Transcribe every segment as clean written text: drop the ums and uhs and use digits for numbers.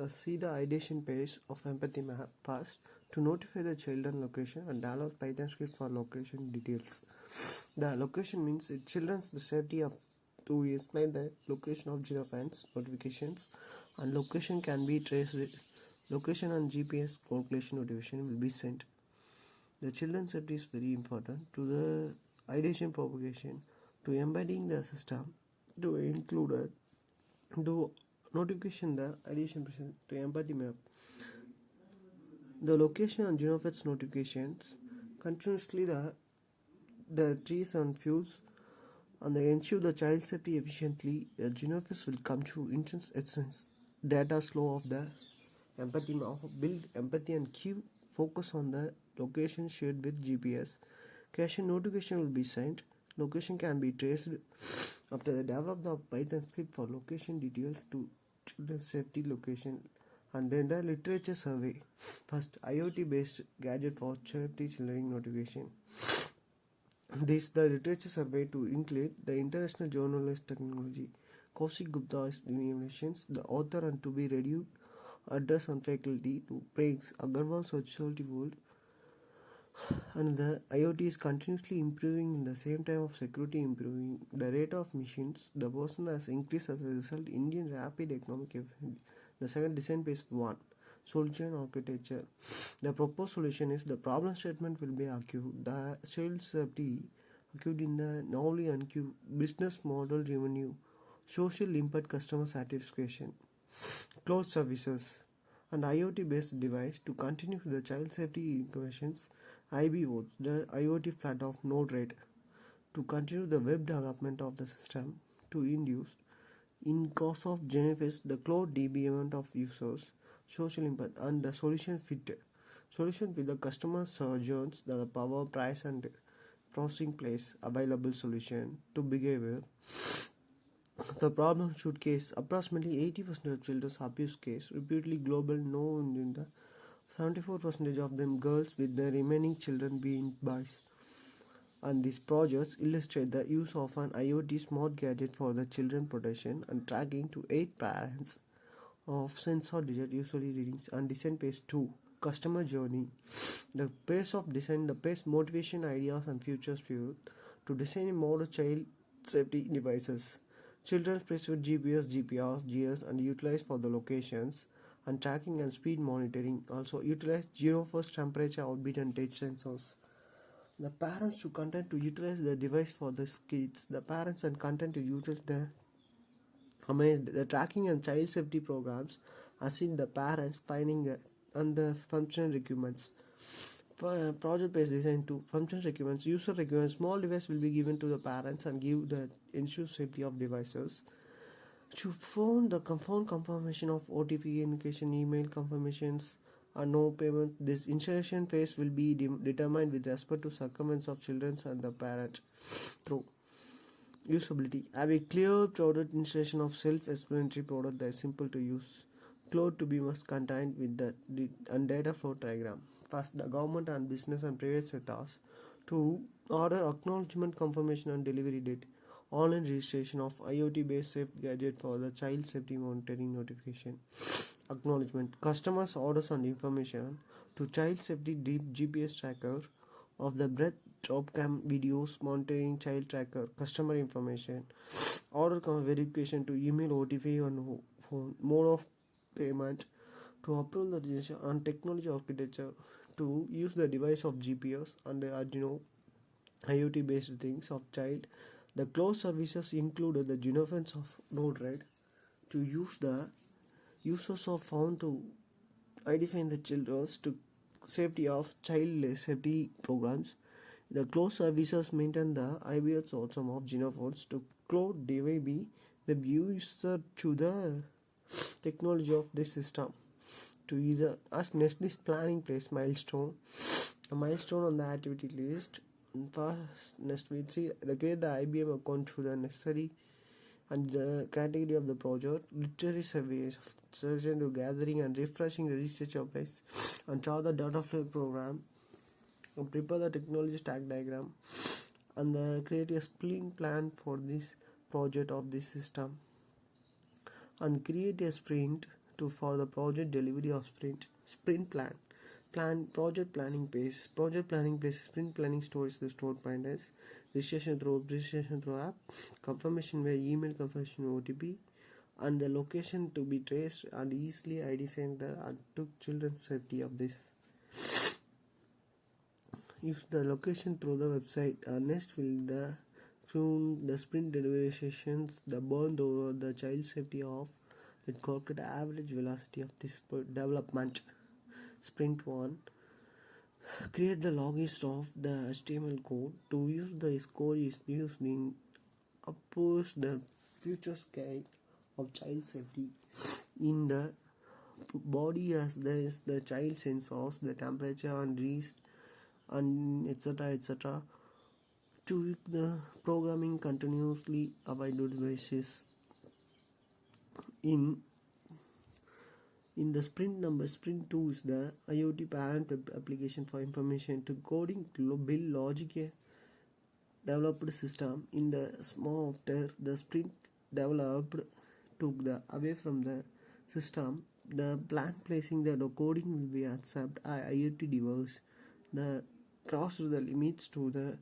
See the ideation page of empathy map first to notify the child and location and download Python script for location details. The location means it children's the safety of to explain the location of geofence notifications and location can be traced. Location and GPS calculation notification will be sent. The children's safety is very important to the ideation propagation to embedding the system to include to notification the ideation present to empathy map. The location and genofits notifications continuously the trees and fuels and they ensure the child safety efficiently. The genofits will come to intense essence data flow of the empathy map. Build empathy and queue focus on the location shared with GPS. Cache notification will be sent. Location can be traced after they develop the Python script for location details to children's safety location and then the literature survey. First, IoT based gadget for safety children notification. This the literature survey to include the international journalist technology. Kaushik Gupta's denominations, the author and to be reviewed, address on faculty to praise Agarwal Society World. And the IoT is continuously improving in the same time of security improving. The rate of machines, the person has increased as a result Indian rapid economic efficiency. The second design phase 1. Solution architecture. The proposed solution is the problem statement will be acute. The child safety acute in the knowledge and queue. Business model revenue. Social impact customer satisfaction. Closed services. And IoT based device to continue the child safety equations. IBOs, the IoT flat of node rate, to continue the web development of the system, to induce, in cost of Genesis, the cloud DB amount of users, social impact, and the solution fit. Solution with the customer surgeons, the power, price, and processing place, available solution to behavior. The problem should case approximately 80% of children's abuse case, repeatedly global, no in the 74% of them girls with the remaining children being boys. And these projects illustrate the use of an IoT smart gadget for the children protection and tracking to 8 parents of sensor digit usually readings and design phase 2. Customer journey. The pace of design, the pace motivation ideas and futures fuel to design a model child safety devices. Children's place with GPS, GPS, GS and utilized for the locations and tracking and speed monitoring. Also utilize first temperature, outbeat and touch sensors. The parents to content to utilize the device for the kids. The parents and content to utilize the tracking and child safety programs assist the parents finding and the functional requirements. Project based design to function requirements, user requirements. Small device will be given to the parents and give the ensure safety of devices. To phone the phone confirmation of OTP indication, email confirmations, and no payment. This installation phase will be determined with respect to circumference of children and the parent. Through usability, have a clear product installation of self-explanatory product that is simple to use. Cloud to be must contained with the and data flow diagram. First, the government and business and private sectors to order acknowledgement confirmation and delivery date. Online registration of IoT based safe gadget for the child safety monitoring notification. Acknowledgement. Customers orders and information to child safety deep GPS tracker of the breath drop cam videos monitoring child tracker customer information. Order verification to email OTP on phone. Mode of payment to approve the registration and technology architecture to use the device of GPS and the Arduino IoT based things of child. The closed services included the genofence of node rate to use the users of found to identify the children to safety of child safety programs. The closed services maintain the IBS also of genophones to cloud DVB web user to the technology of this system to either as next this planning place milestone a milestone on the activity list. First, next we see the create the IBM account through the necessary and the category of the project, literary surveys, surgeon to gathering and refreshing register place, and chart the data flow program, and prepare the technology stack diagram, and create a sprint plan for this project of this system, and create a sprint for the project delivery of sprint project planning phase. Sprint planning stores the stored pointers, registration through app, confirmation via email, confirmation OTP, and the location to be traced and easily identifying the to children's safety of this. Use the location through the website. Next will through the sprint delivery sessions, the burn over the child safety of the corporate average velocity of this development. Sprint 1. Create the logist of the HTML code. To use the code is used in oppose the future scale of child safety. In the body as there is the child sensors, the temperature and reach and etc. To the programming continuously avoided basis. In the sprint 2 is the IoT parent application for information to coding to build logic developed system. In the small after the sprint developed took the away from the system, the plan placing the coding will be accept IoT device. The cross the limits to the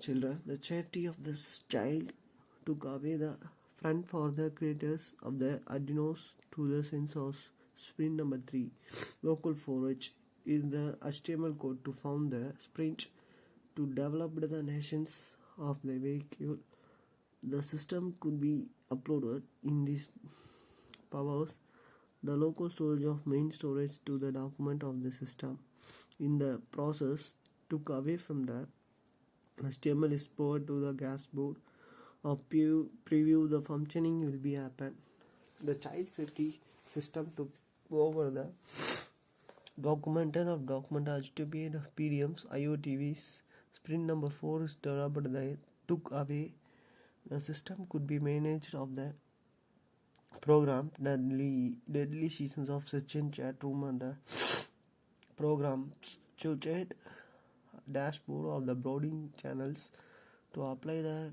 children. The safety of this child took away the front for the creators of the Arduinos to the sensors. Sprint number 3. Local forage is the HTML code to found the sprint to develop the nations of the vehicle. The system could be uploaded in these powers. The local storage of main storage to the document of the system. In the process, took away from the HTML is poured to the dashboard. A preview the functioning will be happen. The child safety system took over the document HTTP the PDMs IoTVs. Sprint number 4 is developed the took away. The system could be managed of the program deadly seasons of session chat room and the programs to chat dashboard of the broading channels to apply the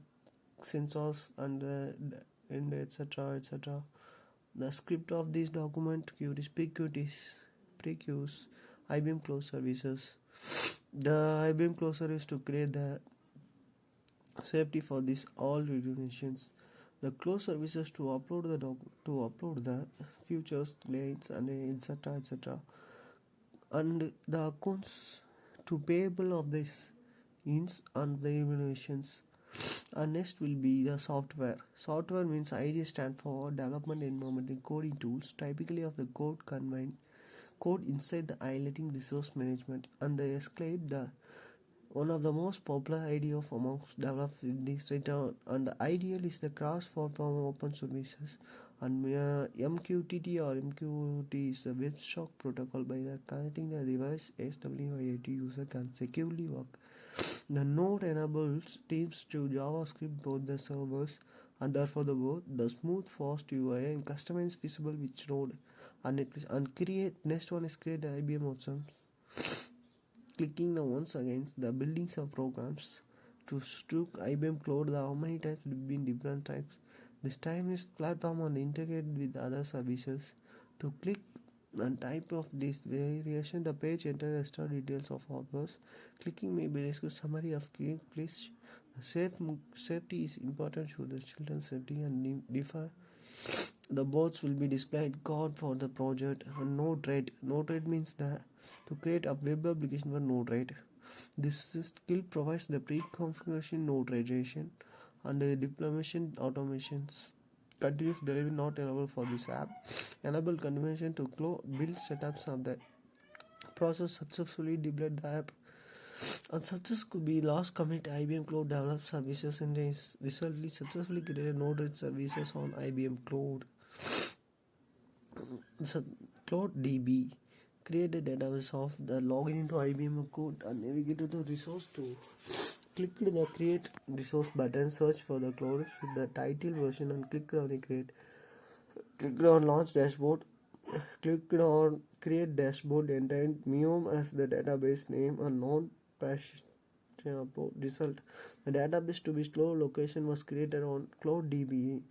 sensors and etc. The script of this document prequeues IBM close services. The IBM closer is to create the safety for this all regulations. The close services to upload the futures lanes and etc. And the accounts to payable of this ins and the evaluations. And next will be the software. Software means ID stand for development environment and coding tools, typically of the code inside the highlighting resource management, and they escalate the one of the most popular idea of amongst developed in this data, and the ideal is the cross-platform open services, and MQTT or MQT is the WebSocket protocol. By the connecting the device, SWIAT user can securely work. The node enables teams to JavaScript both the servers and therefore the smooth fast UI and customize visible which node and create. Next one is create the IBM options. Clicking the once against the buildings of programs to stroke IBM cloud the how many types have been different types. This time is platform and integrated with other services. To click and type of this variation, the page enter extra details of offers. Clicking may be a summary of key please. Safety is important to the children's safety and differ. The boards will be displayed code for the project and Node-RED. Node-RED means the to create a web application for Node-RED. This skill provides the pre-configuration Node-REDization and the deployment automations. Continuous delivery not enabled for this app. Enable configuration to build setups of the process successfully deployed the app. And success could be lost commit IBM Cloud developed services and is recently successfully created Node-RED services on IBM Cloud. So, Cloud DB create a database of the login into IBM code and navigate to the resource to click the create resource button, search for the cloud with the title version and click on the create. Click on launch dashboard. Click on create dashboard, enter Miom as the database name and result. The database to be slow location was created on Cloud DB.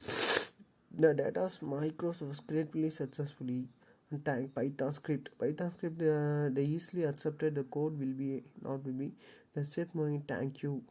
The data Microsoft gratefully successfully and thank Python script. Python script they easily accepted the code will be not will be. The safe money thank you.